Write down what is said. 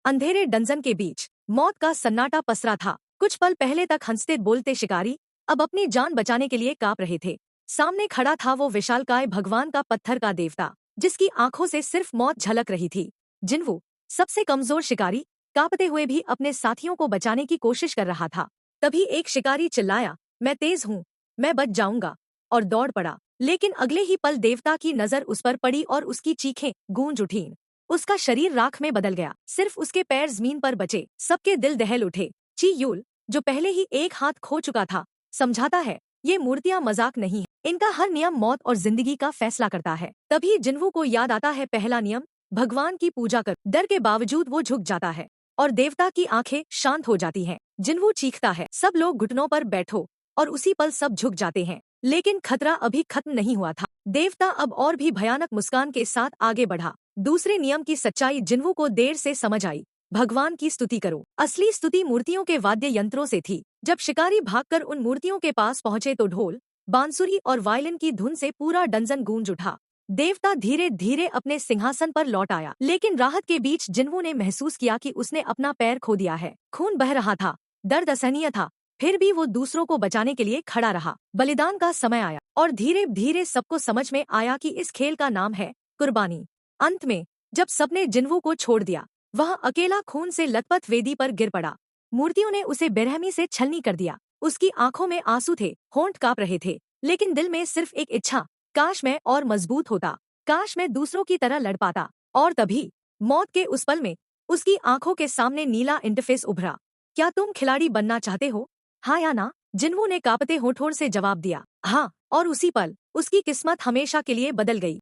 अंधेरे डंजन के बीच मौत का सन्नाटा पसरा था। कुछ पल पहले तक हंसते बोलते शिकारी अब अपनी जान बचाने के लिए कांप रहे थे। सामने खड़ा था वो विशालकाय भगवान का पत्थर का देवता, जिसकी आंखों से सिर्फ मौत झलक रही थी। जिन्वू, सबसे कमजोर शिकारी, कांपते हुए भी अपने साथियों को बचाने की कोशिश कर रहा था। तभी एक शिकारी चिल्लाया, मैं तेज हूँ, मैं बच जाऊंगा, और दौड़ पड़ा। लेकिन अगले ही पल देवता की नजर उस पर पड़ी और उसकी चीखें गूंज उठीं। उसका शरीर राख में बदल गया, सिर्फ उसके पैर जमीन पर बचे। सबके दिल दहल उठे। ची यूल, जो पहले ही एक हाथ खो चुका था, समझाता है, ये मूर्तियां मजाक नहीं है, इनका हर नियम मौत और जिंदगी का फैसला करता है। तभी जिन्वू को याद आता है पहला नियम, भगवान की पूजा कर। डर के बावजूद वो झुक जाता है और देवता की आंखें शांत हो जाती हैं। जिन्वू चीखता है, सब लोग घुटनों पर बैठो, और उसी पल सब झुक जाते हैं। लेकिन खतरा अभी खत्म नहीं हुआ था। देवता अब और भी भयानक मुस्कान के साथ आगे बढ़ा। दूसरे नियम की सच्चाई जिन्वू को देर से समझ आई। भगवान की स्तुति करो। असली स्तुति मूर्तियों के वाद्य यंत्रों से थी। जब शिकारी भागकर उन मूर्तियों के पास पहुंचे तो ढोल, बांसुरी और वायलिन की धुन से पूरा डंजन गूंज उठा। देवता धीरे धीरे अपने सिंहासन पर लौट आया। लेकिन राहत के बीच जिन्वू ने महसूस किया कि उसने अपना पैर खो दिया है। खून बह रहा था, दर्द असहनीय था, फिर भी वो दूसरों को बचाने के लिए खड़ा रहा। बलिदान का समय आया और धीरे धीरे सबको समझ में आया कि इस खेल का नाम है कुर्बानी। अंत में जब सबने जिन्वू को छोड़ दिया, वह अकेला खून से लथपथ वेदी पर गिर पड़ा। मूर्तियों ने उसे बेरहमी से छलनी कर दिया। उसकी आंखों में आंसू थे, होंठ कांप रहे थे, लेकिन दिल में सिर्फ एक इच्छा, काश मैं और मजबूत होता, काश मैं दूसरों की तरह लड़ पाता। और तभी मौत के उस पल में उसकी आंखों के सामने नीला इंटरफेस उभरा। क्या तुम खिलाड़ी बनना चाहते हो, हाँ या ना? जिन्वू ने कांपते होठों से जवाब दिया, हाँ। और उसी पल उसकी किस्मत हमेशा के लिए बदल गई।